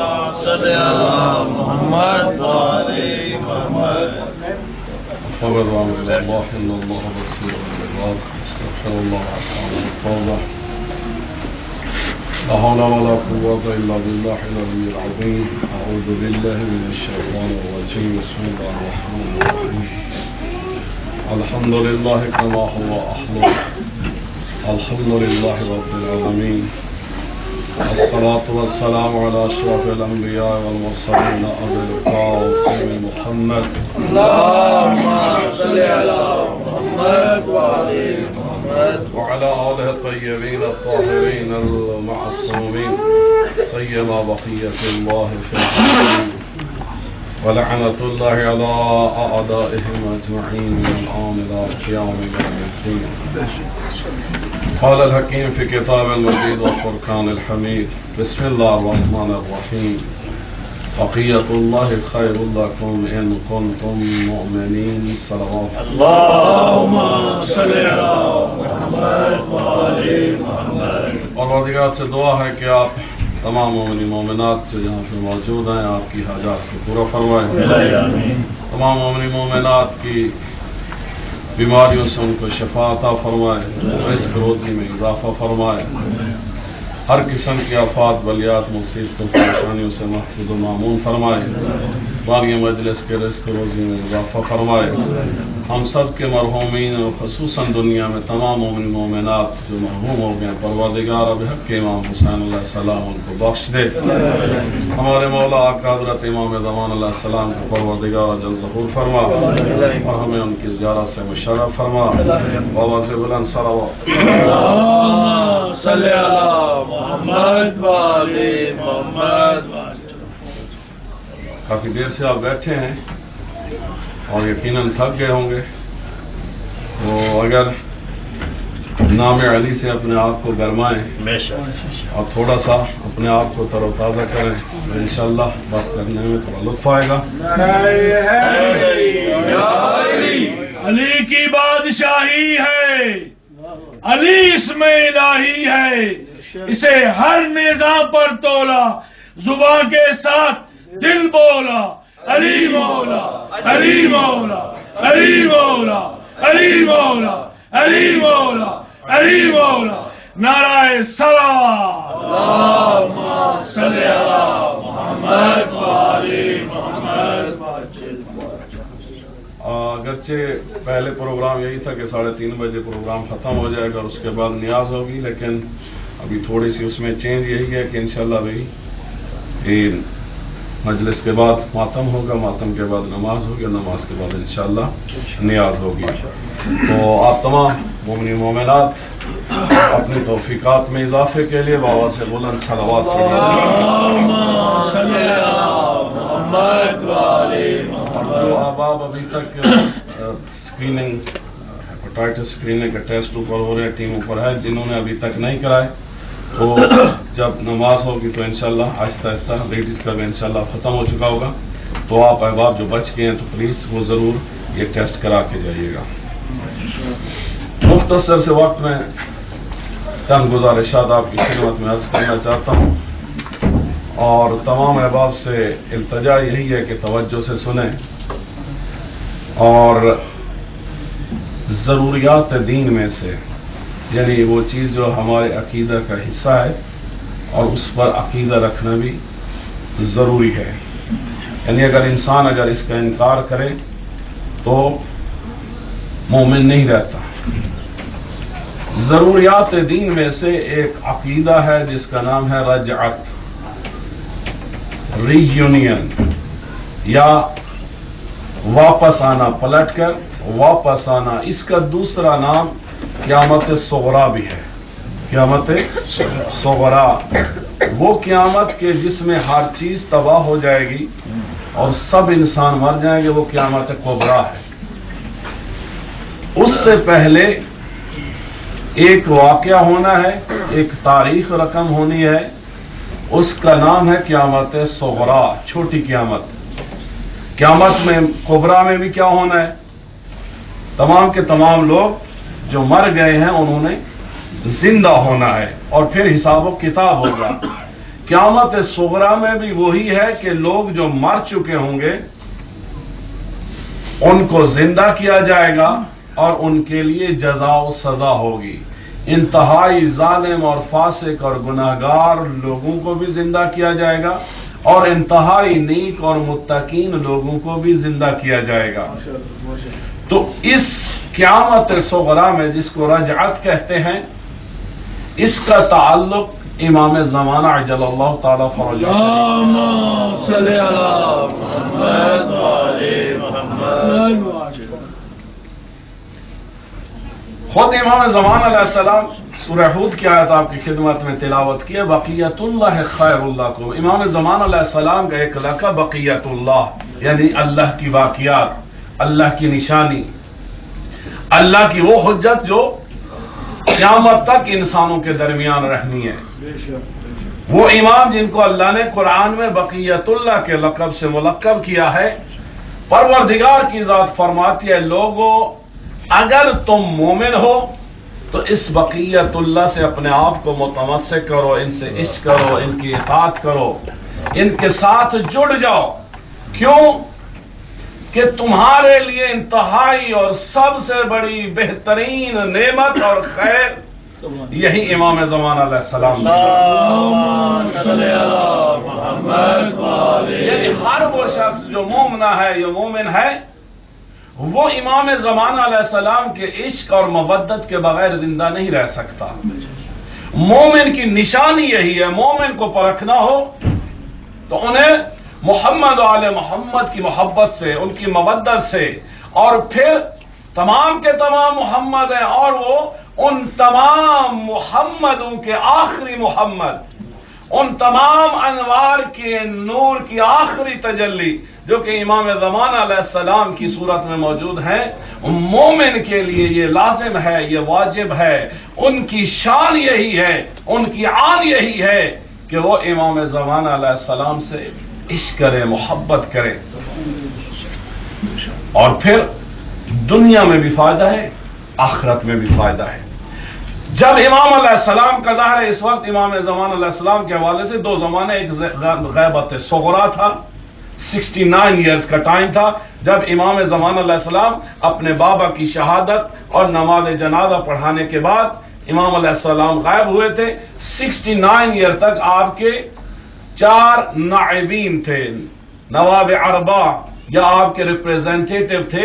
صل على محمد وعلى محمد. فبرأ إلى الله إن الله بصير بالعباد. استغفر الله وأستغفر التوبة. لا حول ولا قوة إلا بالله العلي العظيم. أعوذ بالله من الشيطان الرجيم. بسم الله الرحمن الرحيم. الحمد لله كما هو أحمد. الحمد لله رب العالمين. الصلاة والسلام على أشرف الأنبياء والمرسلين أبي القاسم محمد. اللهم صل على محمد وعلى محمد وعلى آله الطيبين الطاهرين المعصومين سيما بقية الله في الأرض ولعنة الله على أعدائهم أجمعين من الآن إلى قيام يوم الدين. قال الحكيم في كتاب المجيد والفرقان الحميد. بسم الله الرحمن الرحيم. بقية الله خير لكم إن كنتم مؤمنين. صلوات اللهم صل على محمد وعلى محمد. پروردگار سے دعا ہے کہ آپ تمام مومنین مومنات جو یہاں پہ موجود ہیں آپ کی حاجات کو پورا فرمائیں. تمام مومنین مومنات کی بیماریوں سے ان کو شفا عطا فرمائے. رزق روزی میں اضافہ فرمائے. ہر قسم کی آفات بلیات مصیبتوں پریشانیوں سے محفوظ و معمون فرمائے. باری مجلس کے رزق روزی میں اضافہ فرمائے. ہم سب کے مرحومین اور خصوصاً دنیا میں تمام مومن مومنات جو محروم ہو گئے پروردگار اب حق کے امام حسین علیہ السلام ان کو بخش دے. ہمارے مولا آقا حضرت امام زمان علیہ السلام کو پروردگار جل ظہور فرما اور ہمیں ان کی زیارت سے مشرف فرما. بابا سے بلند صلوات. صل علی محمد وعلى محمد. کافی دیر سے آپ بیٹھے ہیں اور یقیناً تھک گئے ہوں گے. تو اگر نام علی سے اپنے آپ کو گرمائیں اور تھوڑا سا اپنے آپ کو تر و تازہ کریں تو انشاءاللہ بات کرنے میں تھوڑا لطف آئے گا. علی کی بادشاہی ہے، علی اسم الہی ہے، اسے ہر نظام پر تولا، زبان کے ساتھ دل بولا علی مولا علی مولا علی مولا علی مولا علی مولا علی مولا. نعرہ صلوات. اللہم صل علی محمد وعلی محمد. اگرچہ پہلے پروگرام یہی تھا کہ 3:30 بجے پروگرام ختم ہو جائے گا اور اس کے بعد نیاز ہوگی، لیکن ابھی تھوڑی سی اس میں چینج یہی ہے کہ انشاءاللہ بھائی مجلس کے بعد ماتم ہوگا، ماتم کے بعد نماز ہوگی اور نماز کے بعد انشاءاللہ نیاز ہوگی. تو آپ تمام مومنین مومنات اپنی توفیقات میں اضافے کے لیے بابا سے بلند صلوات پڑھیں. جو احباب ابھی تک اسکریننگ ہیپاٹائٹس اسکریننگ کا ٹیسٹ اوپر ہو رہے ہیں، ٹیم اوپر ہے، جنہوں نے ابھی تک نہیں کرائے تو جب نماز ہوگی تو انشاءاللہ آہستہ آہستہ لیڈیز کا بھی انشاءاللہ ختم ہو چکا ہوگا. تو آپ احباب جو بچ گئے ہیں تو پلیز وہ ضرور یہ ٹیسٹ کرا کے جائیے گا. مختصر سے وقت میں چند گزارشات آپ کی خدمت میں عرض کرنا چاہتا ہوں اور تمام احباب سے التجا یہی ہے کہ توجہ سے سنیں اور ضروریات دین میں سے یعنی وہ چیز جو ہمارے عقیدہ کا حصہ ہے اور اس پر عقیدہ رکھنا بھی ضروری ہے. یعنی اگر انسان اس کا انکار کرے تو مومن نہیں رہتا. ضروریات دین میں سے ایک عقیدہ ہے جس کا نام ہے رجعت، ری یونین یا واپس آنا، پلٹ کر واپس آنا. اس کا دوسرا نام قیامت صغریٰ بھی ہے. قیامت صغریٰ وہ قیامت کے جس میں ہر چیز تباہ ہو جائے گی اور سب انسان مر جائیں گے، وہ قیامت کبریٰ ہے. اس سے پہلے ایک واقعہ ہونا ہے، ایک تاریخ رقم ہونی ہے، اس کا نام ہے قیامت صغریٰ، چھوٹی قیامت. قیامت میں کبریٰ میں بھی کیا ہونا ہے؟ تمام کے تمام لوگ جو مر گئے ہیں انہوں نے زندہ ہونا ہے اور پھر حساب و کتاب ہوگا. قیامت صغرا میں بھی وہی ہے کہ لوگ جو مر چکے ہوں گے ان کو زندہ کیا جائے گا اور ان کے لیے جزا و سزا ہوگی. انتہائی ظالم اور فاسق اور گناہگار لوگوں کو بھی زندہ کیا جائے گا اور انتہائی نیک اور متقین لوگوں کو بھی زندہ کیا جائے گا. تو اس قیامت صغرا میں جس کو رجعت کہتے ہیں اس کا تعلق امام زمانہ عجل اللہ تعالی فرجہ خود امام زمان علیہ السلام سورہ ہود کی آیت آپ کی خدمت میں تلاوت کی ہے. بقیت اللہ خیر اللہ کو امام زمان علیہ السلام کا ایک لقب بقیت اللہ یعنی اللہ کی واقعات، اللہ کی نشانی، اللہ کی وہ حجت جو قیامت تک انسانوں کے درمیان رہنی ہے. وہ امام جن کو اللہ نے قرآن میں بقیت اللہ کے لقب سے ملقب کیا ہے. پروردگار کی ذات فرماتی ہے لوگوں اگر تم مومن ہو تو اس بقیت اللہ سے اپنے آپ کو متمسک کرو، ان سے عشق کرو، ان کی اطاعت کرو، ان کے ساتھ جڑ جاؤ. کیوں کہ تمہارے لیے انتہائی اور سب سے بڑی بہترین نعمت اور خیر یہی امام زمان علیہ السلام یعنی ہر وہ شخص جو مومنہ ہے یا مومن ہے وہ امام زمان علیہ السلام کے عشق اور مودت کے بغیر زندہ نہیں رہ سکتا. مومن کی نشانی یہی ہے. مومن کو پرکھنا ہو تو انہیں محمد و آل محمد کی محبت سے، ان کی مودت سے، اور پھر تمام کے تمام محمد ہیں اور وہ ان تمام محمدوں کے آخری محمد، ان تمام انوار کے نور کی آخری تجلی جو کہ امام زمان علیہ السلام کی صورت میں موجود ہیں. مومن کے لیے یہ لازم ہے، یہ واجب ہے، ان کی شان یہی ہے، ان کی آن یہی ہے کہ وہ امام زمان علیہ السلام سے عشق کرے، محبت کرے. اور پھر دنیا میں بھی فائدہ ہے، آخرت میں بھی فائدہ ہے. جب امام علیہ السلام کا ظاہر ہے اس وقت امام زمان علیہ السلام کے حوالے سے دو زمانے، ایک غیبت صغرا تھا، 69 ایئرز کا ٹائم تھا جب امام زمان علیہ السلام اپنے بابا کی شہادت اور نماز جنازہ پڑھانے کے بعد امام علیہ السلام غائب ہوئے تھے. 69 ایئر تک آپ کے 4 نائبین تھے، نواب اربع یا آپ کے ریپریزنٹیٹو تھے،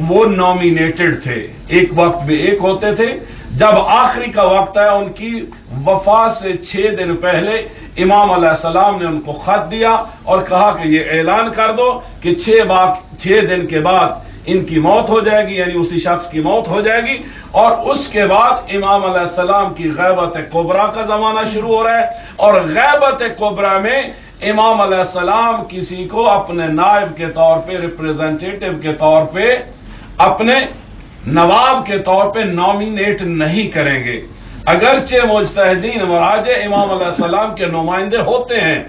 وہ نامینیٹڈ تھے، ایک وقت میں ایک ہوتے تھے. جب آخری کا وقت ہے ان کی وفات سے 6 دن پہلے امام علیہ السلام نے ان کو خط دیا اور کہا کہ یہ اعلان کر دو کہ 6 دن کے بعد ان کی موت ہو جائے گی، یعنی اسی شخص کی موت ہو جائے گی. اور اس کے بعد امام علیہ السلام کی غیبت کبریٰ کا زمانہ شروع ہو رہا ہے. اور غیبت کبریٰ میں امام علیہ السلام کسی کو اپنے نائب کے طور پہ، ریپریزنٹیٹو کے طور پہ، اپنے نواب کے طور پہ نامینیٹ نہیں کریں گے. اگرچہ مجتہدین مراجع امام علیہ السلام کے نمائندے ہوتے ہیں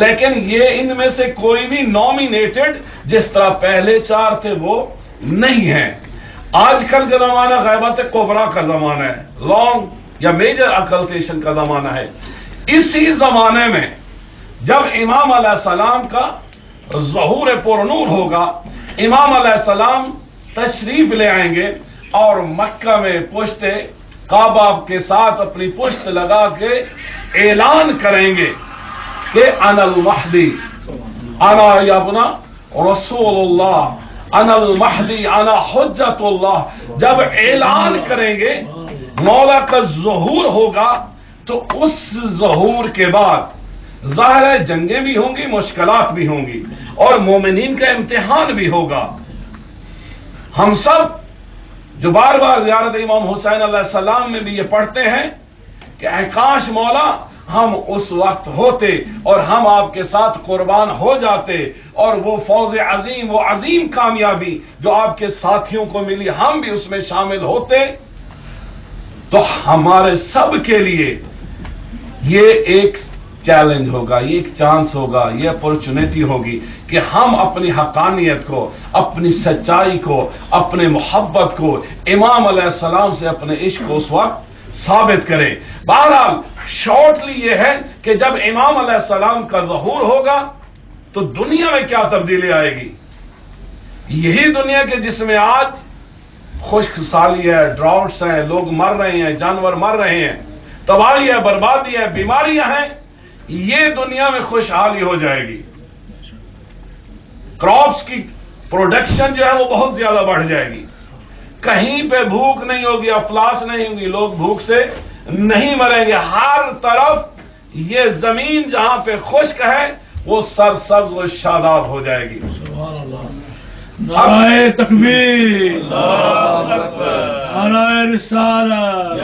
لیکن یہ ان میں سے کوئی بھی نامینیٹڈ جس طرح پہلے 4 تھے وہ نہیں ہیں. آج کل کا زمانہ غیبت کبریٰ کا زمانہ ہے، لانگ یا میجر اکلٹیشن کا زمانہ ہے. اسی زمانے میں جب امام علیہ السلام کا ظہور پرنور ہوگا، امام علیہ السلام تشریف لے آئیں گے اور مکہ میں پشت کعبہ کے ساتھ اپنی پشت لگا کے اعلان کریں گے کہ انا المہدی، انا ابن رسول اللہ، انا المہدی، انا حجت اللہ. جب اعلان کریں گے مولا کا ظہور ہوگا تو اس ظہور کے بعد ظاہر ہے جنگیں بھی ہوں گی، مشکلات بھی ہوں گی اور مومنین کا امتحان بھی ہوگا. ہم سب جو بار بار زیارت امام حسین علیہ السلام میں بھی یہ پڑھتے ہیں کہ اے کاش مولا ہم اس وقت ہوتے اور ہم آپ کے ساتھ قربان ہو جاتے اور وہ فوز عظیم، وہ عظیم کامیابی جو آپ کے ساتھیوں کو ملی ہم بھی اس میں شامل ہوتے. تو ہمارے سب کے لیے یہ ایک چیلنج ہوگا، یہ ایک چانس ہوگا، یہ اپورچونیٹی ہوگی کہ ہم اپنی حقانیت کو، اپنی سچائی کو، اپنے محبت کو، امام علیہ السلام سے اپنے عشق کو اس وقت ثابت کریں. بہرحال شارٹلی یہ ہے کہ جب امام علیہ السلام کا ظہور ہوگا تو دنیا میں کیا تبدیلی آئے گی؟ یہی دنیا کے جس میں آج خشک سالی ہے، ڈراؤٹس ہیں، لوگ مر رہے ہیں، جانور مر رہے ہیں، تباہی ہے، بربادی ہے، بیماریاں ہیں، یہ دنیا میں خوشحالی ہو جائے گی. کراپس کی پروڈکشن جو ہے وہ بہت زیادہ بڑھ جائے گی. کہیں پہ بھوک نہیں ہوگی، افلاس نہیں ہوگی، لوگ بھوک سے نہیں مریں گے. ہر طرف یہ زمین جہاں پہ خشک ہے وہ سرسبز و شاداب ہو جائے گی. نعرہ تکبیر، نعرہ رسالت،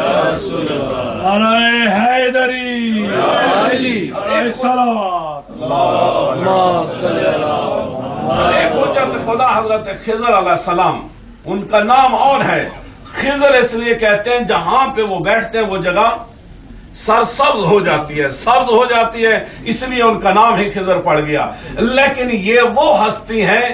نعرہ حیدری، نعرہ صلوات. ایک حجت خدا حضرت خضر علیہ السلام، ان کا نام اور ہے خضر، اس لیے کہتے ہیں جہاں پہ وہ بیٹھتے ہیں وہ جگہ سرسبز ہو جاتی ہے، سبز ہو جاتی ہے، اس لیے ان کا نام ہی خضر پڑ گیا. لیکن یہ وہ ہستی ہیں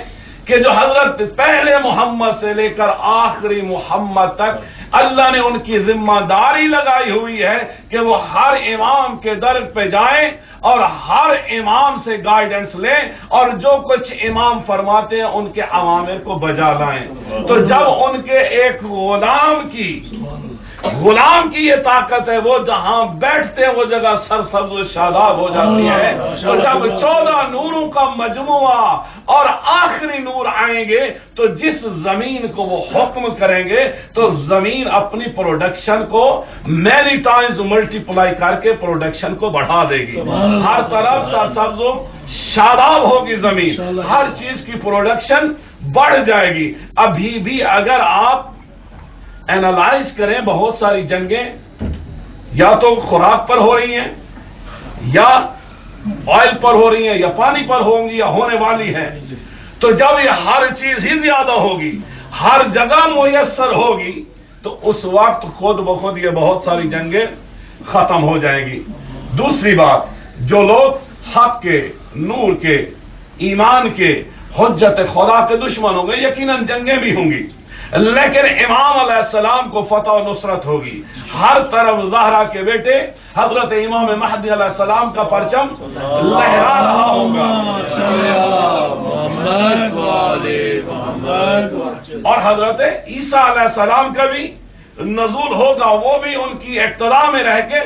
کہ جو حضرت پہلے محمد سے لے کر آخری محمد تک اللہ نے ان کی ذمہ داری لگائی ہوئی ہے کہ وہ ہر امام کے در پہ جائیں اور ہر امام سے گائیڈنس لیں اور جو کچھ امام فرماتے ہیں ان کے اوامر کو بجا لائیں. تو جب ان کے ایک غلام کی یہ طاقت ہے، وہ جہاں بیٹھتے ہیں وہ جگہ سرسبز و شاداب ہو جاتی ہے. تو جب 14 نوروں کا مجموعہ اور آخری نور آئیں گے تو جس زمین کو وہ حکم کریں گے تو زمین اپنی پروڈکشن کو مینی ٹائمز ملٹیپلائی کر کے پروڈکشن کو بڑھا دے گی. ہر طرف سرسبز و شاداب ہوگی زمین، ہر چیز کی پروڈکشن بڑھ جائے گی. ابھی بھی اگر آپ اینالائز کریں بہت ساری جنگیں یا تو خوراک پر ہو رہی ہیں یا آئل پر ہو رہی ہیں یا پانی پر ہوں گی یا ہونے والی ہیں. تو جب یہ ہر چیز ہی زیادہ ہوگی، ہر جگہ میسر ہوگی تو اس وقت خود بخود یہ بہت ساری جنگیں ختم ہو جائیں گی. دوسری بات، جو لوگ حق کے، نور کے، ایمان کے، حجت خدا کے دشمن ہوں گے یقیناً جنگیں بھی ہوں گی، لیکن امام علیہ السلام کو فتح و نصرت ہوگی. ہر طرف زہرا کے بیٹے حضرت امام مہدی علیہ السلام کا پرچم لہرا رہا ہوگا. اور حضرت عیسیٰ علیہ السلام کا بھی نزول ہوگا، وہ بھی ان کی اقتداء میں رہ کے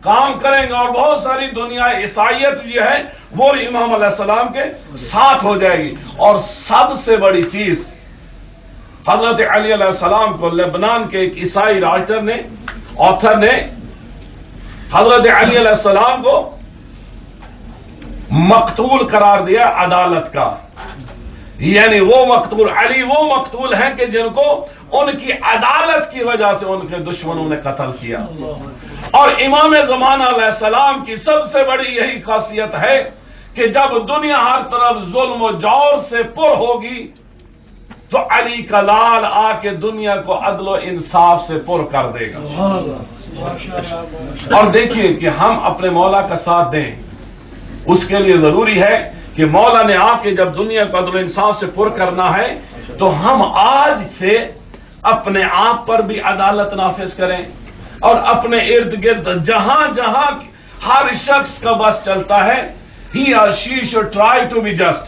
کام کریں گے اور بہت ساری دنیا عیسائیت جو ہے وہ امام علیہ السلام کے ساتھ ہو جائے گی. اور سب سے بڑی چیز، حضرت علی علیہ السلام کو لبنان کے ایک عیسائی رائٹر نے، آتھر نے حضرت علی علیہ السلام کو مقتول قرار دیا عدالت کا. یعنی وہ مقتول، علی وہ مقتول ہیں کہ جن کو ان کی عدالت کی وجہ سے ان کے دشمنوں نے قتل کیا. اور امام زمانہ علیہ السلام کی سب سے بڑی یہی خاصیت ہے کہ جب دنیا ہر طرف ظلم و جور سے پر ہوگی تو علی کا لال آ کے دنیا کو عدل و انصاف سے پر کر دے گا. اور دیکھیے کہ ہم اپنے مولا کا ساتھ دیں، اس کے لیے ضروری ہے کہ مولا نے آ کے جب دنیا کو عدل و انصاف سے پر کرنا ہے تو ہم آج سے اپنے آپ پر بھی عدالت نافذ کریں اور اپنے ارد گرد جہاں جہاں ہر شخص کا بس چلتا ہے he or she should try to be just.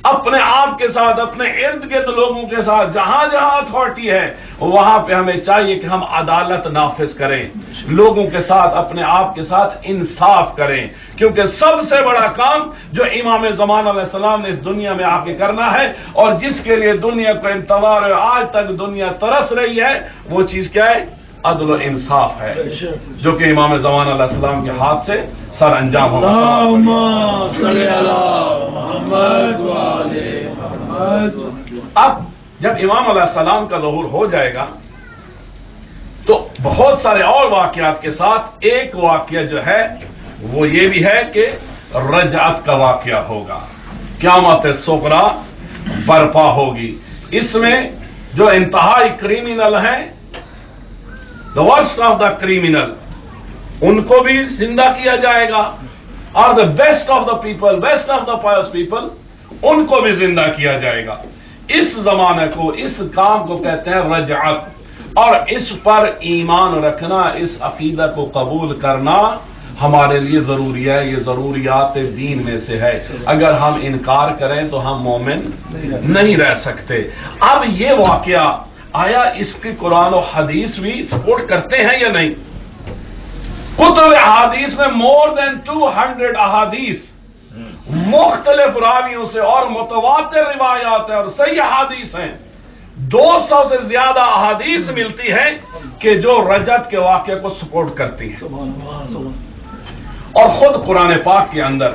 اپنے آپ کے ساتھ، اپنے ارد گرد لوگوں کے ساتھ جہاں جہاں اتھارٹی ہے وہاں پہ ہمیں چاہیے کہ ہم عدالت نافذ کریں، لوگوں کے ساتھ، اپنے آپ کے ساتھ انصاف کریں. کیونکہ سب سے بڑا کام جو امام زمانہ علیہ السلام نے اس دنیا میں آ کے کرنا ہے اور جس کے لیے دنیا کو انتظار ہے، آج تک دنیا ترس رہی ہے، وہ چیز کیا ہے؟ عدل و انصاف ہے، جو کہ امام زمانہ علیہ السلام کے ہاتھ سے سر انجام ہوگا. اب جب امام علیہ السلام کا ظہور ہو جائے گا تو بہت سارے اور واقعات کے ساتھ ایک واقعہ جو ہے وہ یہ بھی ہے کہ رجعت کا واقعہ ہوگا، قیامت صغری برپا ہوگی. اس میں جو انتہائی کریمنل ہیں، the worst of the criminal، ان کو بھی زندہ کیا جائے گا اور the best of the people، best of the pious people، ان کو بھی زندہ کیا جائے گا. اس زمانے کو، اس کام کو کہتے ہیں رجعت. اور اس پر ایمان رکھنا، اس عقیدہ کو قبول کرنا ہمارے لیے ضروری ہے، یہ ضروریات دین میں سے ہے، اگر ہم انکار کریں تو ہم مومن نہیں رہ سکتے۔ اب یہ واقعہ آیا اس کی قرآن و حدیث بھی سپورٹ کرتے ہیں یا نہیں؟ کتب احادیث میں مور دین 200 احادیث مختلف راویوں سے اور متواتر روایات ہیں اور صحیح احادیث ہیں، 200 سے زیادہ احادیث ملتی ہیں کہ جو رجت کے واقعے کو سپورٹ کرتی ہیں۔ اور خود قرآن پاک کے اندر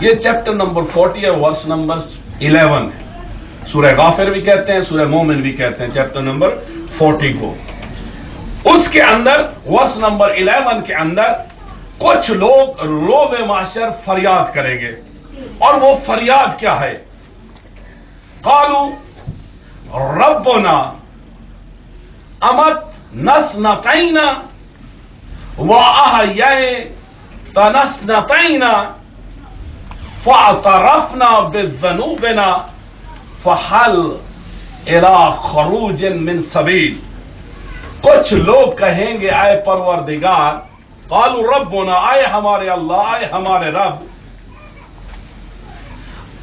یہ چیپٹر نمبر 40 ہے، ورس نمبر 11 ہے، سورہ غافر بھی کہتے ہیں، سورہ مومن بھی کہتے ہیں، چیپٹر نمبر 40 کو۔ اس کے اندر ورس نمبر 11 کے اندر کچھ لوگ روز محشر فریاد کریں گے، اور وہ فریاد کیا ہے؟ قالوا ربنا امت نسنتین وأحییتنا فاعترفنا بذنوبنا فهل الى خروج من سبیل۔ کچھ لوگ کہیں گے اے پروردگار، قالوا ربنا، اے ہمارے اللہ، اے ہمارے رب،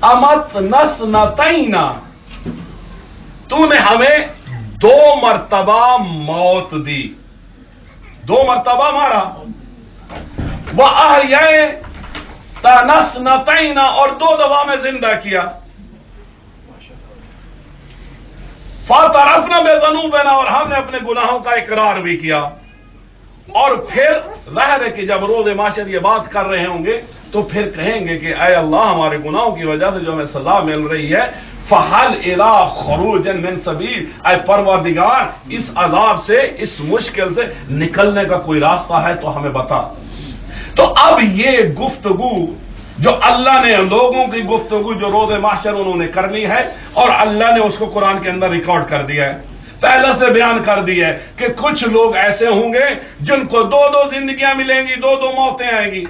امت نسنتین، تو نے ہمیں 2 مرتبہ موت دی، 2 مرتبہ مارا، وَأَحْيَيْتَنَا اثْنَتَيْنَ، اور 2 دفعہ میں زندہ کیا، فَاعْتَرَفْنَا بِذُنُوبِنَا، اور ہم نے اپنے گناہوں کا اقرار بھی کیا۔ اور پھر ظاہر ہے کہ جب روز محشر یہ بات کر رہے ہوں گے تو پھر کہیں گے کہ اے اللہ، ہمارے گناہوں کی وجہ سے جو ہمیں سزا مل رہی ہے، فَحَلْ إِلَىٰ خُرُوجٍ مِّن سَبِيلٍ، اے پروردگار، اس عذاب سے، اس مشکل سے نکلنے کا کوئی راستہ ہے تو ہمیں بتا۔ تو اب یہ گفتگو جو اللہ نے لوگوں کی گفتگو جو روز محشر انہوں نے کرنی ہے، اور اللہ نے اس کو قرآن کے اندر ریکارڈ کر دیا ہے، پہلے سے بیان کر دیا ہے کہ کچھ لوگ ایسے ہوں گے جن کو 2 زندگیاں ملیں گی، 2 موتیں آئیں گی۔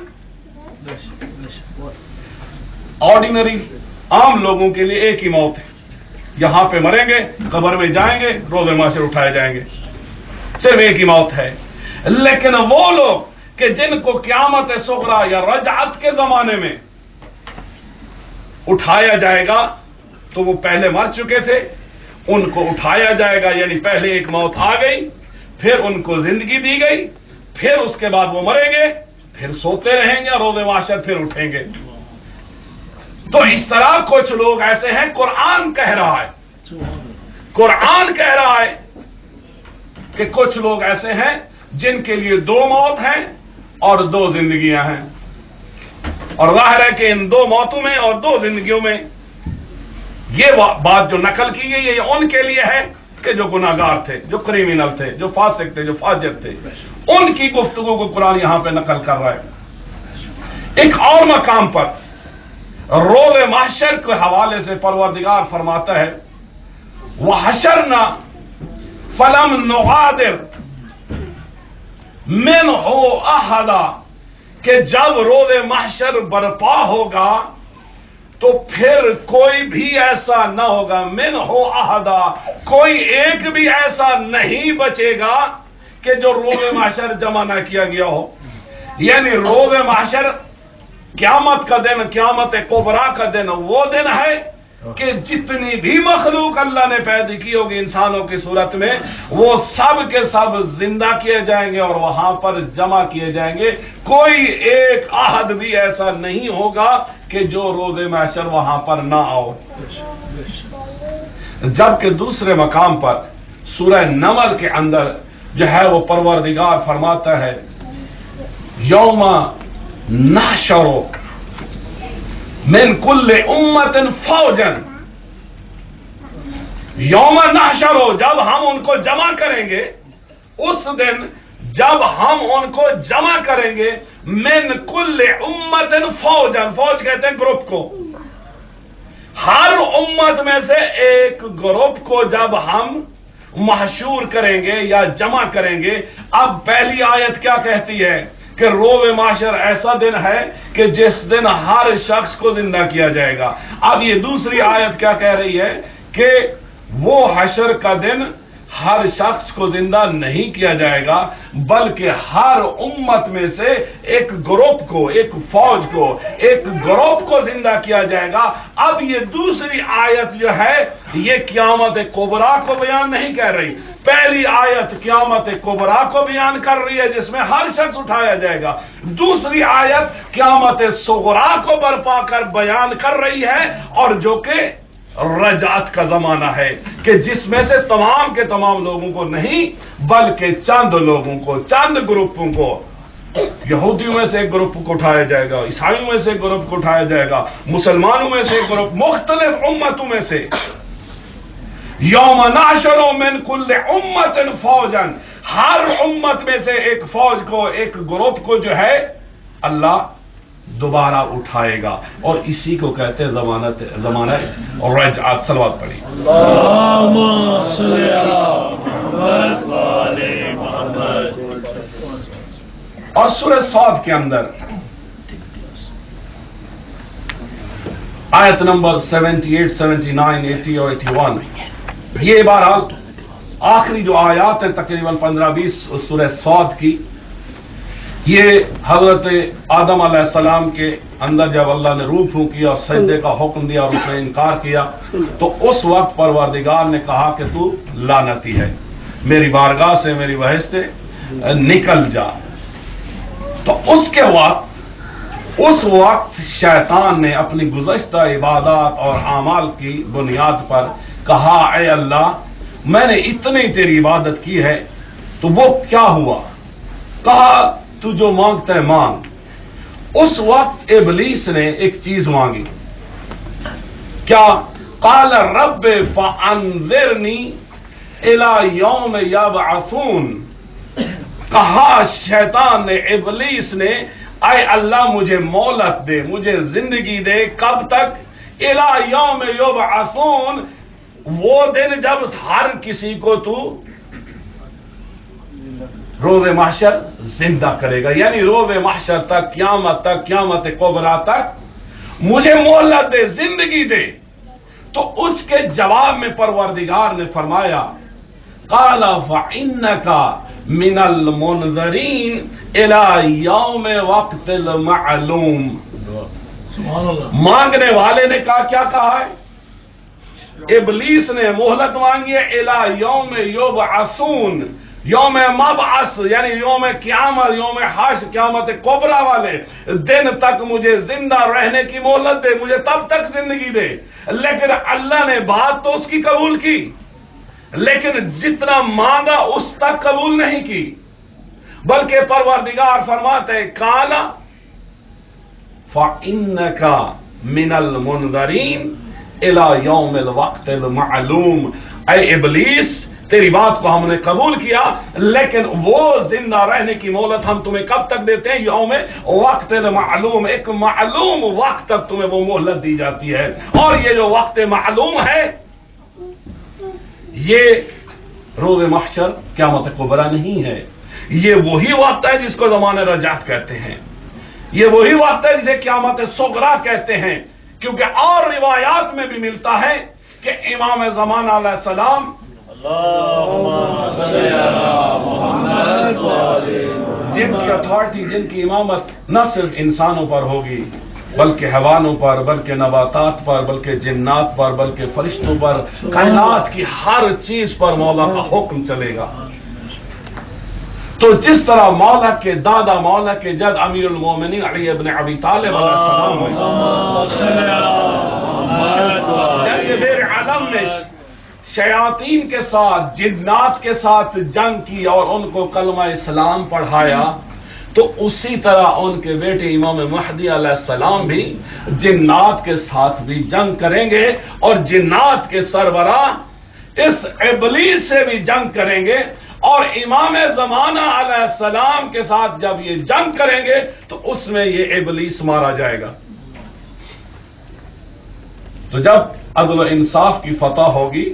آرڈینری عام لوگوں کے لیے ایک ہی موت ہے، یہاں پہ مریں گے، قبر میں جائیں گے، روز محشر اٹھائے جائیں گے، صرف ایک ہی موت ہے۔ لیکن وہ لوگ کہ جن کو قیامت صغریٰ یا رجعت کے زمانے میں اٹھایا جائے گا، تو وہ پہلے مر چکے تھے، ان کو اٹھایا جائے گا، یعنی پہلے ایک موت آ گئی، پھر ان کو زندگی دی گئی، پھر اس کے بعد وہ مریں گے، پھر سوتے رہیں گے، روز محشر پھر اٹھیں گے۔ تو اس طرح کچھ لوگ ایسے ہیں، قرآن کہہ رہا ہے، قرآن کہہ رہا ہے کہ کچھ لوگ ایسے ہیں جن کے لیے 2 موت ہیں اور 2 زندگیاں ہیں، اور ظاہر ہے کہ ان 2 موتوں میں اور 2 زندگیوں میں یہ بات جو نقل کی گئی ہے یہ ان کے لیے ہے کہ جو گناہگار تھے، جو کریمنل تھے، جو فاسق تھے، جو فاجر تھے، ان کی گفتگو کو قرآن یہاں پہ نقل کر رہا ہے۔ ایک اور مقام پر روز محشر کے حوالے سے پروردگار فرماتا ہے، وَحَشَرْنَا فَلَمْ نُغَادِرْ مِنْهُ أَحَدًا، کہ جب روز محشر برپا ہوگا تو پھر کوئی بھی ایسا نہ ہوگا، منہ احدا، کوئی ایک بھی ایسا نہیں بچے گا کہ جو روز محشر جمع نہ کیا گیا ہو۔ یعنی روز محشر قیامت کا دن، قیامت کبریٰ کا دن وہ دن ہے کہ جتنی بھی مخلوق اللہ نے پیدا کی ہوگی انسانوں کی صورت میں، وہ سب کے سب زندہ کیے جائیں گے اور وہاں پر جمع کیے جائیں گے، کوئی ایک احد بھی ایسا نہیں ہوگا کہ جو روز محشر وہاں پر نہ آؤ۔ جبکہ دوسرے مقام پر سورہ نمل کے اندر جو ہے وہ پروردگار فرماتا ہے، یوم نحشر من کل امت فوجا، یوم نحشر، جب ہم ان کو جمع کریں گے، اس دن جب ہم ان کو جمع کریں گے، من کل امت فوجا، فوج کہتے ہیں گروپ کو، ہر امت میں سے ایک گروپ کو جب ہم محشور کریں گے یا جمع کریں گے۔ اب پہلی آیت کیا کہتی ہے کہ روز محشر ایسا دن ہے کہ جس دن ہر شخص کو زندہ کیا جائے گا۔ اب یہ دوسری آیت کیا کہہ رہی ہے کہ وہ حشر کا دن ہر شخص کو زندہ نہیں کیا جائے گا بلکہ ہر امت میں سے ایک گروپ کو، ایک فوج کو، ایک گروپ کو زندہ کیا جائے گا۔ اب یہ دوسری آیت جو ہے یہ قیامت کبریٰ کو بیان نہیں کر رہی، پہلی آیت قیامت کبریٰ کو بیان کر رہی ہے جس میں ہر شخص اٹھایا جائے گا، دوسری آیت قیامت صغریٰ کو برپا کر بیان کر رہی ہے، اور جو کہ رجعت کا زمانہ ہے کہ جس میں سے تمام کے تمام لوگوں کو نہیں بلکہ چند لوگوں کو، چند گروپوں کو، یہودیوں میں سے ایک گروپ کو اٹھایا جائے گا، عیسائیوں میں سے ایک گروپ کو اٹھایا جائے گا، مسلمانوں میں سے ایک گروپ، مختلف امتوں میں سے۔ یوم نحشر من کل امت فوجا، ہر امت میں سے ایک فوج کو، ایک گروپ کو جو ہے اللہ دوبارہ اٹھائے گا، اور اسی کو کہتے ہیں زمانہ رجعت۔ صلوات پڑھی۔ اللہم صلی علی محمد وآل محمد۔ اور سورہ صاد کے اندر آیت نمبر 78، 79، 80 اور 81، یہ بہرحال آخری جو آیات ہیں تقریباً 15-20 سورہ صاد کی، یہ حضرت آدم علیہ السلام کے اندر جب اللہ نے روح پھونکی اور سجدے کا حکم دیا اور اس نے انکار کیا تو اس وقت پروردگار نے کہا کہ تو لعنتی ہے، میری بارگاہ سے، میری وحی سے نکل جا۔ تو اس وقت شیطان نے اپنی گزشتہ عبادات اور اعمال کی بنیاد پر کہا اے اللہ میں نے اتنی تیری عبادت کی ہے تو وہ کیا ہوا؟ کہا تو جو مانگتا ہے مانگ۔ اس وقت ابلیس نے ایک چیز مانگی، کیا؟ قال رب فانذرنی الی یوم یبعثون، کہا شیطان نے، ابلیس نے، اے اللہ مجھے مہلت دے، مجھے زندگی دے، کب تک؟ الی یوم یبعثون، وہ دن جب ہر کسی کو تو روز محشر زندہ کرے گا، یعنی روز محشر تک، قیامت کبریٰ تک مجھے مہلت دے، زندگی دے۔ تو اس کے جواب میں پروردگار نے فرمایا قال فإنک من المنذرین الی یوم وقت المعلوم۔ سبحان اللہ۔ مانگنے والے نے کیا کہا ہے؟ ابلیس نے مہلت مانگی ہے الی یوم یبعثون، یوم مبعث یعنی یوم قیامت، یوم حشر، قیامت کبریٰ والے دن تک مجھے زندہ رہنے کی مہلت دے، مجھے تب تک زندگی دے۔ لیکن اللہ نے بات تو اس کی قبول کی، لیکن جتنا مانگا اس تک قبول نہیں کی، بلکہ پروردگار فرماتے قال فإنک من المنذرین الی یوم الوقت المعلوم، اے ابلیس تیری بات کو ہم نے قبول کیا، لیکن وہ زندہ رہنے کی مہلت ہم تمہیں کب تک دیتے ہیں؟ یوم وقت معلوم، ایک معلوم وقت تک تمہیں وہ مہلت دی جاتی ہے۔ اور یہ جو وقت معلوم ہے یہ روز محشر قیامت کبریٰ نہیں ہے، یہ وہی وقت ہے جس کو زمانہ رجعت کہتے ہیں، یہ وہی وقت ہے جسے قیامت صغریٰ کہتے ہیں، کیونکہ اور روایات میں بھی ملتا ہے کہ امام زمانہ علیہ السلام جن کی اتھارٹی، جن کی امامت نہ صرف انسانوں پر ہوگی بلکہ حیوانوں پر، بلکہ نباتات پر، بلکہ جنات پر، بلکہ فرشتوں پر، کائنات کی ہر چیز پر مولا کا حکم چلے گا۔ تو جس طرح مولا کے دادا، مولا کے جد امیر المومنین علی ابن ابی طالب علیہ السلام جنگ بیر عالم میں شیاطین کے ساتھ، جنات کے ساتھ جنگ کی اور ان کو کلمہ اسلام پڑھایا، تو اسی طرح ان کے بیٹے امام مہدی علیہ السلام بھی جنات کے ساتھ بھی جنگ کریں گے، اور جنات کے سربراہ اس ابلیس سے بھی جنگ کریں گے، اور امام زمانہ علیہ السلام کے ساتھ جب یہ جنگ کریں گے تو اس میں یہ ابلیس مارا جائے گا۔ تو جب عدل و انصاف کی فتح ہوگی،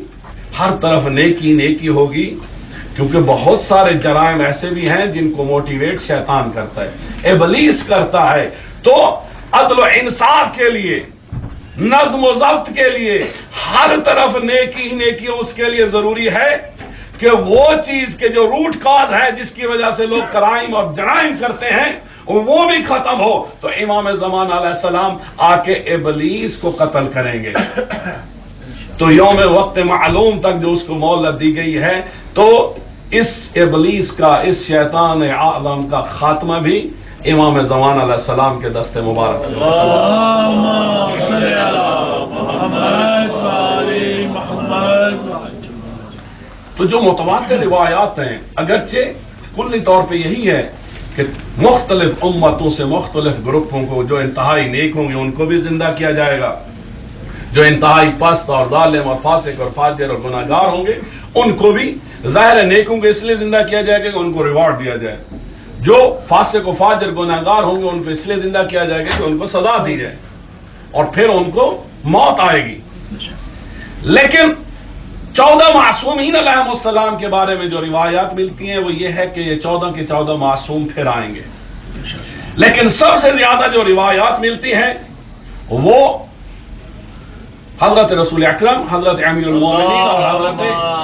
ہر طرف نیکی نیکی ہوگی، کیونکہ بہت سارے جرائم ایسے بھی ہیں جن کو موٹیویٹ شیطان کرتا ہے، ابلیس کرتا ہے، تو عدل و انصاف کے لیے، نظم و ضبط کے لیے ہر طرف نیکی نیکی اس کے لیے ضروری ہے کہ وہ چیز کے جو روٹ کاز ہے جس کی وجہ سے لوگ کرائم اور جرائم کرتے ہیں وہ بھی ختم ہو، تو امام زمان علیہ السلام آ کے ابلیس کو قتل کریں گے۔ تو یوم وقت معلوم تک جو اس کو مہلت دی گئی ہے، تو اس ابلیس کا، اس شیطان اعظم کا خاتمہ بھی امام زمان علیہ السلام کے دست مبارک سے تو جو متواتر روایات ہیں، اگرچہ کلی طور پہ یہی ہے کہ مختلف امتوں سے مختلف گروپوں کو جو انتہائی نیک ہوں گے ان کو بھی زندہ کیا جائے گا، جو انتہائی پست اور ظالم اور فاسق اور فاجر اور گناہ گار ہوں گے ان کو بھی ظاہر نیکوں کو اس لیے زندہ کیا جائے گا کہ ان کو ریوارڈ دیا جائے، جو فاسق و فاجر گناہ گار ہوں گے ان کو اس لیے زندہ کیا جائے گا کہ ان کو سزا دی جائے اور پھر ان کو موت آئے گی۔ لیکن 14 معصومین علیہم السلام کے بارے میں جو روایات ملتی ہیں وہ یہ ہے کہ یہ 14 کے 14 معصوم پھر آئیں گے، لیکن سب سے زیادہ جو روایات ملتی ہیں وہ حضرت رسول اکرم، حضرت امیر المومنین اور حضرت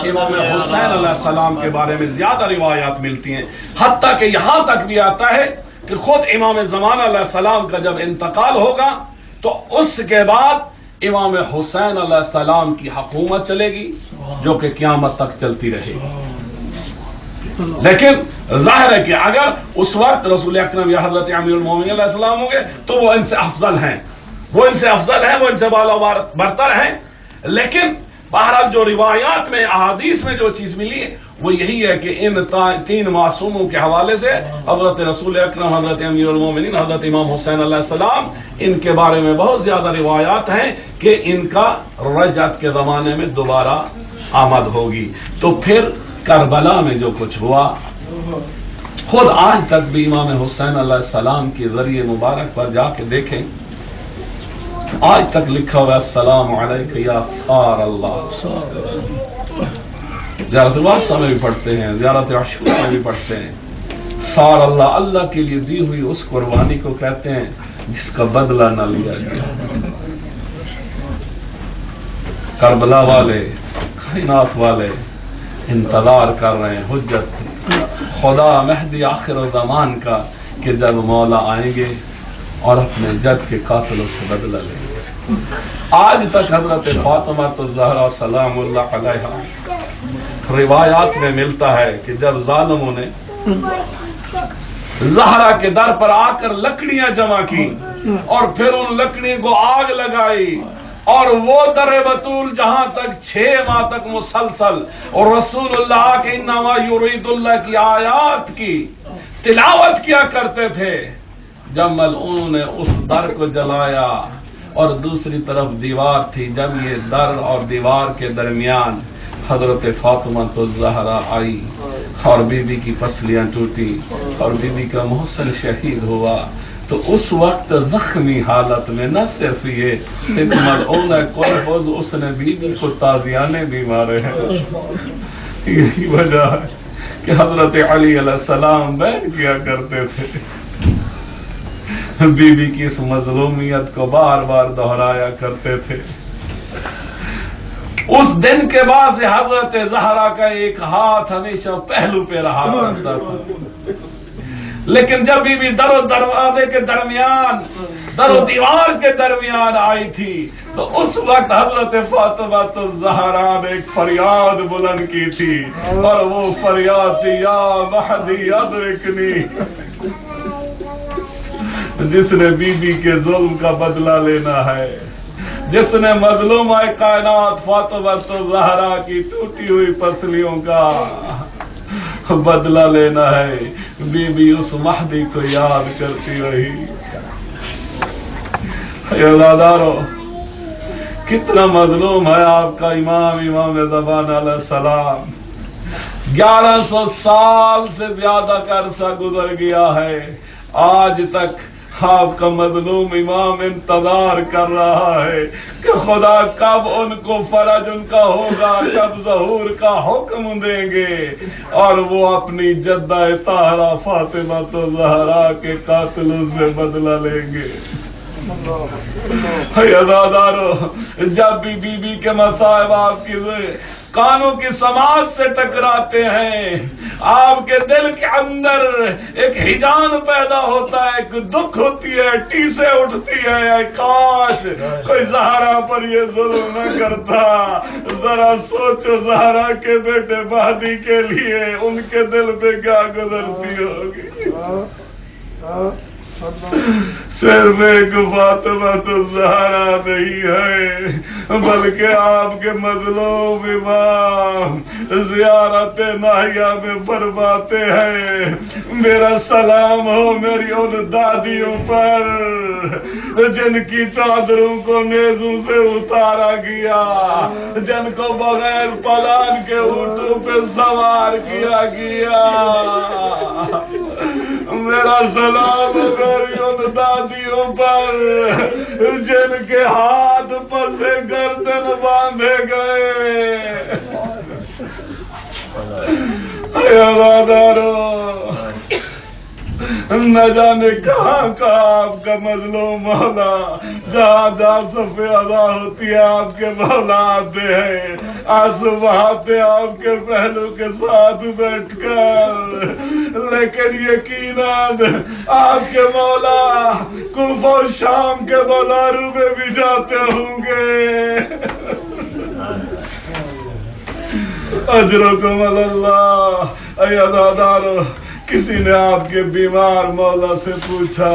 امام حسین علیہ السلام کے بارے میں زیادہ روایات ملتی ہیں، حتیٰ کہ یہاں تک بھی آتا ہے کہ خود امام زمان علیہ السلام کا جب انتقال ہوگا تو اس کے بعد امام حسین علیہ السلام کی حکومت چلے گی جو کہ قیامت تک چلتی رہے گی۔ لیکن ظاہر ہے کہ اگر اس وقت رسول اکرم یا حضرت امیر المومنین علیہ السلام ہوں گے تو وہ ان سے افضل ہیں، وہ ان سے افضل ہیں، وہ ان سے بالا برتر ہیں۔ لیکن بہرحال جو روایات میں، احادیث میں جو چیز ملی ہے وہ یہی ہے کہ ان 3 معصوموں کے حوالے سے حضرت رسول اکرم، حضرت امیر المومنین، حضرت امام حسین علیہ السلام، ان کے بارے میں بہت زیادہ روایات ہیں کہ ان کا رجعت کے زمانے میں دوبارہ آمد ہوگی۔ تو پھر کربلا میں جو کچھ ہوا، خود آج تک بھی امام حسین علیہ السلام کے ذریعے مبارک پر جا کے دیکھیں، آج تک لکھا ہوا السلام علیکہ یا ثار اللہ۔ زیارت الواسطہ میں بھی پڑھتے ہیں، زیارت عاشورہ میں بھی پڑھتے ہیں، ثار اللہ، اللہ کے لیے دی ہوئی اس قربانی کو کہتے ہیں جس کا بدلہ نہ لیا گیا۔ کربلا والے، کائنات والے انتظار کر رہے ہیں حجت خدا مہدی آخر الزمان کا کہ جب مولا آئیں گے اور اپنے جد کے قاتلوں سے بدلہ لیں گے۔ آج تک حضرت فاطمہ الزہرا سلام اللہ علیہا روایات میں ملتا ہے کہ جب ظالموں نے زہرا کے در پر آ کر لکڑیاں جمع کی اور پھر ان لکڑیوں کو آگ لگائی اور وہ در بطول جہاں تک 6 ماہ تک مسلسل اور رسول اللہ کے انما یرید اللہ کی آیات کی تلاوت کیا کرتے تھے، جب ملعون نے اس در کو جلایا اور دوسری طرف دیوار تھی، جب یہ در اور دیوار کے درمیان حضرت فاطمہ الزہرا آئی اور بی بی کی پسلیاں ٹوٹی اور بی بی کا محسن شہید ہوا، تو اس وقت زخمی حالت میں نہ صرف یہ ملعون قلفظ اس نے بی بی کو تازیانے بھی مارے ہیں۔ یہی وجہ ہے کہ حضرت علی علیہ السلام بیان کیا کرتے تھے، بی بی کی اس مظلومیت کو بار بار دہرایا کرتے تھے۔ اس دن کے بعد سے حضرت زہرا کا ایک ہاتھ ہمیشہ پہلو پہ رہا کرتا تھا، لیکن جب بی بی در و دروازے کے درمیان، در و دیوار کے درمیان آئی تھی تو اس وقت حضرت فاطمہ الزہرا نے ایک فریاد بلند کی تھی اور وہ فریاد تھی یا مہدی ادرکنی، جس نے بی بی کے ظلم کا بدلہ لینا ہے، جس نے مظلومہ کائنات فاطمہ الزہرا کی ٹوٹی ہوئی پسلیوں کا بدلہ لینا ہے، بی بی اس مہدی کو یاد کرتی رہی۔ عزادارو، کتنا مظلوم ہے آپ کا امام زمان علیہ السلام، 1100 سال سے زیادہ کا عرصہ گزر گیا ہے، آج تک آپ کا مظلوم امام انتظار کر رہا ہے کہ خدا کب ان کو فرج ان کا ہوگا، کب ظہور کا حکم دیں گے اور وہ اپنی جدہ طاہرہ فاطمہ الزہرا کے قاتلوں سے بدلہ لیں گے۔ عزادارو، جب بھی بی بی کے مصائب آپ کی کانوں کی سماعت سے ٹکراتے ہیں، آپ کے دل کے اندر ایک ہجان پیدا ہوتا ہے، ایک دکھ ہوتی ہے، ٹیسیں اٹھتی ہے، کاش کوئی زہرا پر یہ ظلم نہ کرتا۔ ذرا سوچو زہرا کے بیٹے مہدی کے لیے ان کے دل پہ کیا گزرتی ہوگی۔ صرف ایک فاطمہ تو زہرا نہیں ہے، بلکہ آپ کے مظلوم امام زیارت ناہیہ میں فرماتے ہیں، میرا سلام ہو میری ان دادیوں پر جن کی چادروں کو نیزوں سے اتارا گیا، جن کو بغیر پلان کے اونٹوں پہ سوار کیا گیا۔ میرا سلام میری ان دادیوں پر جن کے ہاتھ پسے گردن باندھے گئے۔ اے عزادارو، نہ جانے کہاں کا آپ کا مظلوم مولا، جہاں جہاں صفے ادا ہوتی ہے آپ کے مولا آتے ہیں، آنسو بہاتے آپ کے پہلو کے ساتھ بیٹھ کر، لیکن یقیناً آپ کے مولا کوفہ و شام کے بولارو میں بھی جاتے ہوں گے۔ اجرکم اللہ۔ اے عزادارو، کسی نے آپ کے بیمار مولا سے پوچھا،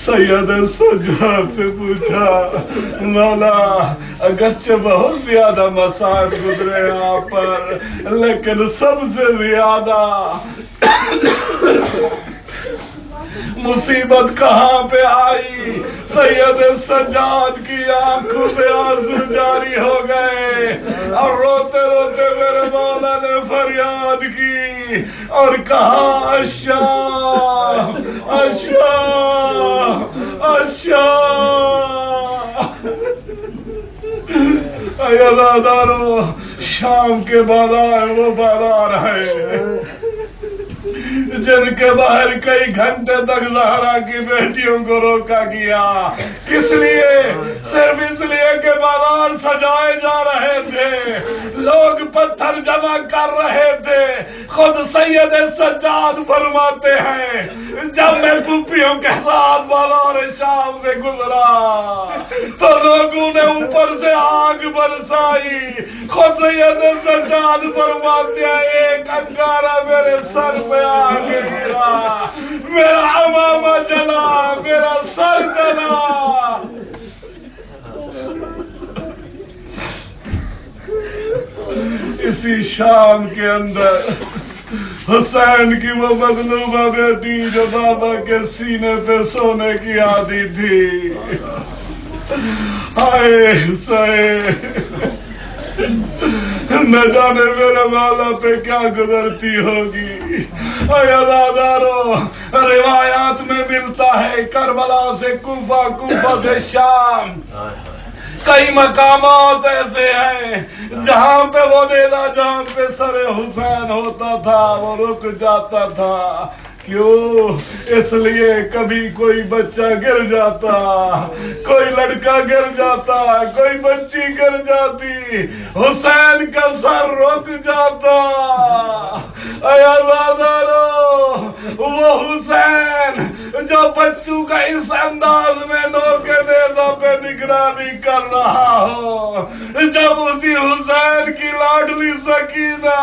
سید سجاد سے پوچھا، مولا اگرچہ بہت زیادہ مصائب گزرے آپ پر، لیکن سب سے زیادہ مصیبت کہاں پہ آئی؟ سید سجاد کی آنکھوں سے آنسو جاری ہو گئے اور روتے روتے میرے مولا نے فریاد کی اور کہا، اشاہ اشاہ اشاہ۔ اے عزادارو، شام کے بازار وہ بازار ہے جن کے باہر کئی گھنٹے تک زہرا کی بیٹیوں کو روکا گیا، کس لیے؟ صرف اس لیے کہ بازار سجائے جا رہے تھے، لوگ پتھر جمع کر رہے تھے۔ خود سید سجاد فرماتے ہیں، جب میں پھوپھیوں کے ساتھ بازار شام سے گزرا تو لوگوں نے اوپر سے آگ برسائی۔ خود سید سجاد فرماتے ہیں، ایک انگارہ میرے سر پہ آ گرا، میرا امامہ جلا، میرا سر جلا۔ اسی شام کے اندر حسین کی وہ مظلومہ بیٹی جو بابا کے سینے پہ سونے کی عادی تھی، ہائے حسین، نہ جانے میرے مولا پہ کیا گزرتی ہوگی۔ اے عزادارو، روایات میں ملتا ہے کربلا سے کوفہ، کوفہ سے شام، کئی مقامات ایسے ہیں جہاں پہ وہ نیزہ جہاں پہ سر حسین ہوتا تھا وہ رک جاتا تھا۔ کیوں؟ اس لیے کبھی کوئی بچہ گر جاتا، کوئی لڑکا گر جاتا، کوئی بچی گر جاتی، حسین کا سر رک جاتا۔ اے عزادارو، وہ حسین جو بچوں کا اس انداز میں نوکے نیزہ پہ نگرانی کر رہا ہو، جب اسی حسین کی لاڈلی سکینہ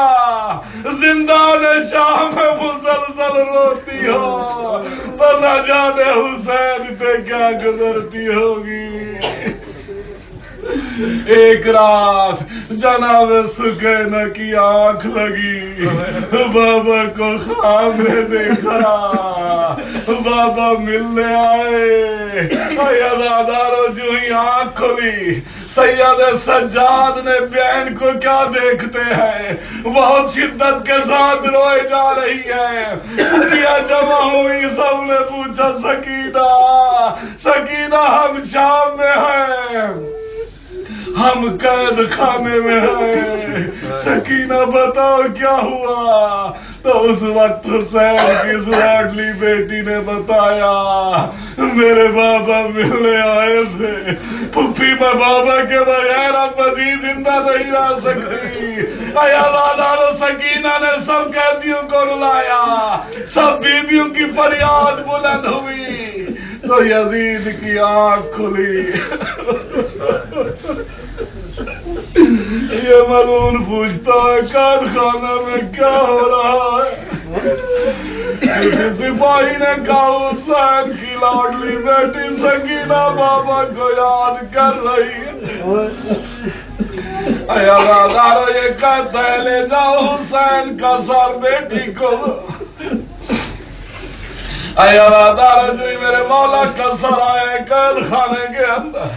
زندان شام میں مسلسل روتی ہو تو نہ جانے حسین پہ کیا گزرتی ہوگی۔ ایک رات جناب سکینہ کی آنکھ لگی، بابا کو خواب میں دیکھا، بابا ملنے آئے۔ عزادارو، جو ہی آنکھ کھلی، سید سجاد نے بہن کو کیا دیکھتے ہیں، بہت شدت کے ساتھ روئے جا رہی ہے۔ دنیا جمع ہوئی، سب نے پوچھا، سکینہ، سکینہ ہم شام میں ہیں۔ ہم قید خانے میں ہیں، سکینہ بتاؤ کیا ہوا؟ تو اس وقت حسین کی لاڈلی بیٹی نے بتایا میرے بابا ملنے آئے تھے، پھپھی میں بابا کے بغیر اب مزید زندہ نہیں رہ سکتی۔ سکینہ نے سب قیدیوں کو رلایا، سب بیویوں کی فریاد بلند ہوئی تو یزید کی آنکھ کھلی۔ یہ ملعون پوچھتا ہے قید خانہ میں کیا ہو رہا ہے؟ کسی سپاہی نے کہا حسین کی لاڈلی بیٹی سکینہ بابا کو یاد کر رہی ہے۔ اے اللہ یہ کہتا ہے لے جاؤ حسین کا سر بیٹی کو۔ اے اللہ جو میرے مولا کا سر آئے قید خانے کے اندر۔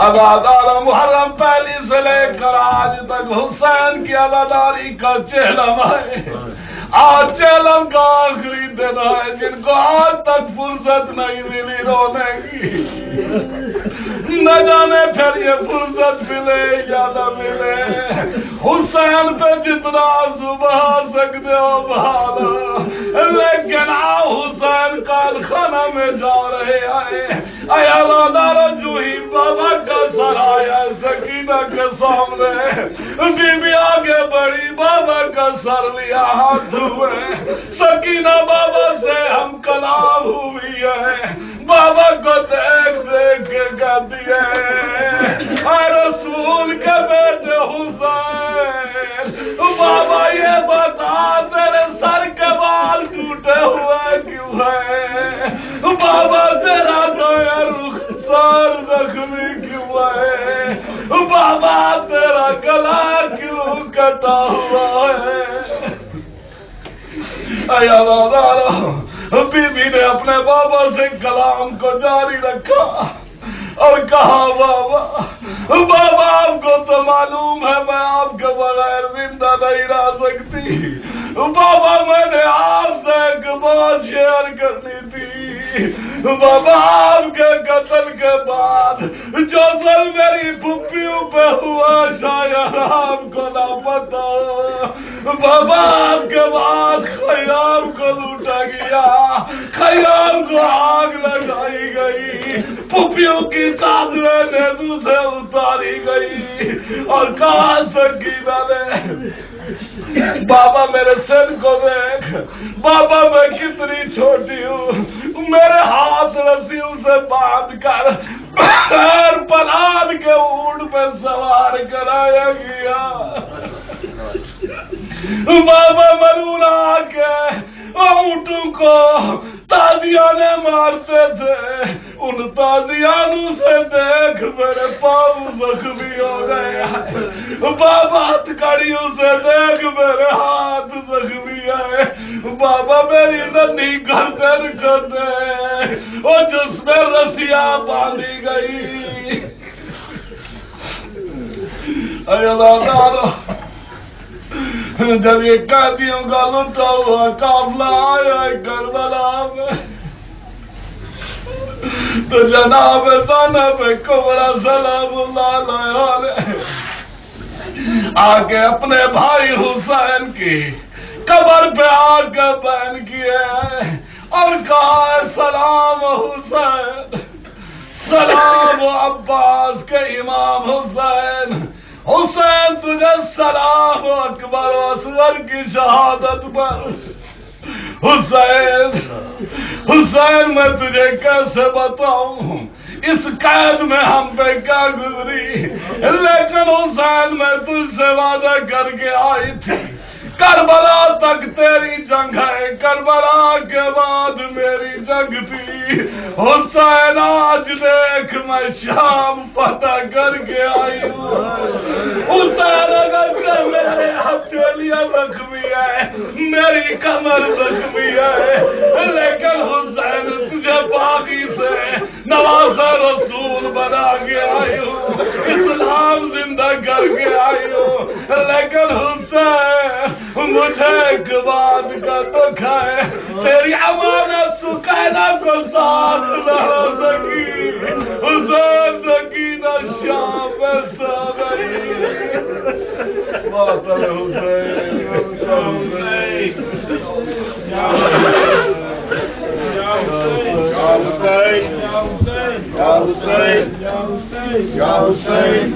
ادادارہ محرم پہلی سے لے کر آج تک حسین کی اداداری کا چہلم ہے۔ آج چہلم کا آخری دن ہے، جن کو آج تک فرصت نہیں ملی رونے کی، نہ جانے پھر یہ فرصت ملے یا نہ ملے۔ حسین پہ جتنا بہا سکتے ہو بہانا، لیکن حسین قید خانہ میں جا رہے ہیں۔ اے اللہ دارا جو ہی بابا کا سر آیا سکینہ کے سامنے، بی بی آگے بڑی بابا کا سر لیا ہاتھ ہوئے، سکینہ بابا سے ہم کلام ہوئی ہے، بابا کو دیکھ دیکھ کے کہتی ہے اے رسول کے بیٹے حسین، بابا یہ بتا تیرے سر کے بال ٹوٹے ہوئے کیوں ہے؟ بابا تیرا تو رخسار زخمی کیوں ہے؟ بابا تیرا گلا کیوں کٹا ہوا ہے؟ بی بی نے اپنے بابا سے کلام کو جاری رکھا اور کہا بابا آپ کو تو معلوم ہے میں آپ کے بغیر زندہ نہیں رہ سکتی۔ بابا میں نے آپ سے ایک بات شیئر کرنی تھی۔ بابا آپ کے قتل کے بعد جو ظلم میری پھپھیوں پہ ہوا شاید آپ کو نہ پتا۔ بابا آپ کے بعد خیام کو لوٹا گیا، خیام کو آگ لگائی گئی، پھپھیوں کی چادریں نیزو سے اتاری گئی اور کہا سکینہ نے بابا میرے سر کو دیکھ، بابا میں کتنی چھوٹی ہوں، میرے ہاتھ رسیوں سے باندھ کر پیر پلان کے اونٹ پہ سوار کرایا گیا۔ بابا ملونا کے اونٹوں کو تازیانے مارتے تھے، ان تازیانوں سے دیکھ میرے پاؤں زخمی ہو گئے، بابا ہتھکڑیوں سے دیکھ میرے ہاتھ زخمی ہے، بابا میری ننھی گردن کو دیکھ وہ جس میں رسیاں باندھی گئی۔ اے اللہ تعالیٰ جب یہ قیدیوں کا لٹا ہوا قافلہ آیا کربلا میں تو جناب زینب کبریٰ سلام اللہ علیہ آگے اپنے بھائی حسین کی قبر پہ آ کے بیان کیے اور کہا سلام حسین، سلام عباس کے امام حسین، حسین تجھے سلام اکبر و اصغر کی شہادت پر۔ حسین میں تجھے کیسے بتاؤں اس قید میں ہم پہ کیا گزری، لیکن حسین میں تجھ سے وعدہ کر کے آئی تھی کربلا تک تیری جنگ ہے، کربلا کے بعد میری جنگ تھی۔ حسین آج دیکھ میں شام فتح کر کے آئی ہوں۔ حسین اگر میرے ہتھیلیاں زخمی ہے، میری کمر زخمی ہے، لیکن حسین تجھے باقی سے نواز رسول بنا کے آئی ہوں، اسلام زندہ کر کے آئی ہوں، لیکن حسین مجھے ایک بات کا دکھ ہے، تیری امانت سکینہ کو ساتھ نہ سکی۔ حسین سکینہ شام ماتم حسین یا حسین